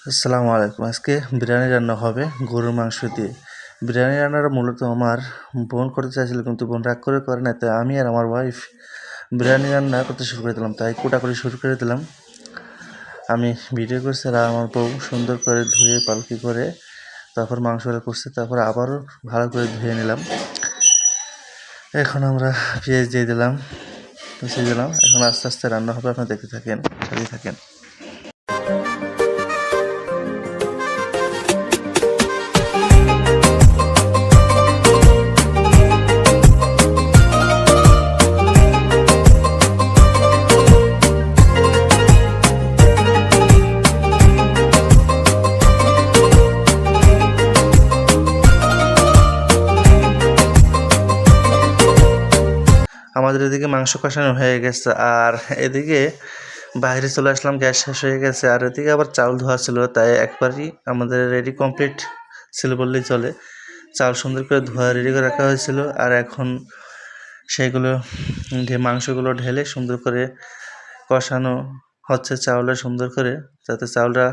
আসসালামু আলাইকুম। আজকে বিরিয়ানি রান্না হবে গরুর মাংস দিয়ে। বিরিয়ানি রান্নাটা মূলত আমার বোন করতে চাইছিল, কিন্তু বোন রাগ করে না, তাই আমি আর আমার ওয়াইফ বিরিয়ানি রান্না করতে শুরু করে দিলাম। তাই কোটাকুটি শুরু করে দিলাম। আমি ভিডিও করছি আর আমার বউ সুন্দর করে ধুয়ে পালকি করে তারপর মাংসটা করছে, তারপর আবারও ভালো করে ধুয়ে নিলাম। এখন আমরা পেঁয়াজ দিয়ে দিলাম, মিশিয়ে দিলাম। এখন আস্তে আস্তে রান্না হবে, আপনারা দেখতে থাকেন, সাথে থাকেন। আমাদের এদিকে মাংস কষানো হয়ে গেছে, আর এদিকে বাইরে চলে আসলাম, গ্যাস শেষ হয়ে গেছে। আর এদিকে আবার চাউল ধোয়া ছিল, তাই একবারই আমাদের রেডি কমপ্লিট ছিল বললেই চলে। চাউল সুন্দর করে ধোয়া রেডি করে রাখা হয়েছিল, আর এখন সেইগুলো মাংসগুলো ঢেলে সুন্দর করে কষানো হচ্ছে চাউলে সুন্দর করে, যাতে চাউলটা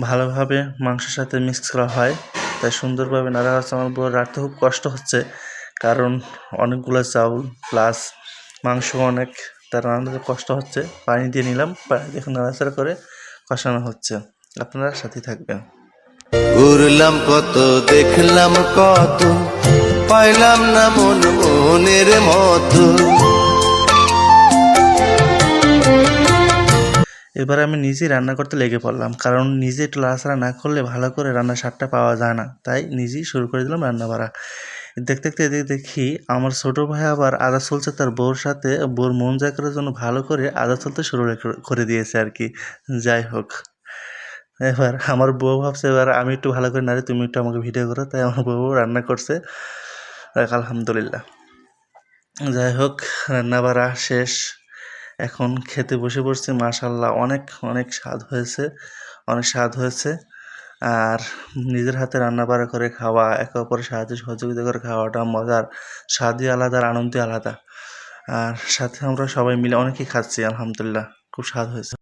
ভালোভাবে মাংসের সাথে মিক্স করা হয়। তাই সুন্দরভাবে নাড়া হচ্ছে। আমার বউ রাখতে খুব কষ্ট হচ্ছে, কারণ অনেকগুলো চাউল প্লাস মাংস অনেক, তার রান্নাতে কষ্ট হচ্ছে। পানি দিয়ে নিলাম, পানি দিয়ে নাড়াচাড়া করে কষানো হচ্ছে। আপনারা সাথে থাকবেন। ঘুরলাম কত, দেখলাম কত, পাইলাম না মনের মতো। এবার আমি নিজেই রান্না করতে লেগে পড়লাম, কারণ নিজে একটু লাড়াচাড়া না করলে ভালো করে রান্নার স্বাদটা পাওয়া যায় না। তাই নিজেই শুরু করে দিলাম রান্না বাড়া। দেখতে দেখতে এদিকে দেখি আমার ছোটো ভাই আবার আদা চলছে তার বউর সাথে, বউর মন জয় করার জন্য ভালো করে আদা চলতে শুরু করে দিয়েছে আর কি। যাই হোক, এবার আমার বউ ভাবছে এবার আমি একটু ভালো করে নাড়ি, তুমি একটু আমাকে ভিডিও করো। তাই আমার বউ রান্না করছে, আলহামদুলিল্লাহ। যাই হোক, রান্না বাড়া শেষ, এখন খেতে বসে পড়ছি। মাশাআল্লাহ, অনেক অনেক স্বাদ হয়েছে, অনেক স্বাদ হয়েছে। আর নিজের হাতে রান্না বাড়া করে খাওয়া, একে অপরের সাহায্য সহযোগিতা করে খাওয়াটা মজার, স্বাদই আলাদা, আর আনন্দই আলাদা। আর সাথে আমরা সবাই মিলে অনেকেই খাচ্ছি, আলহামদুলিল্লাহ, খুব স্বাদ হয়েছে।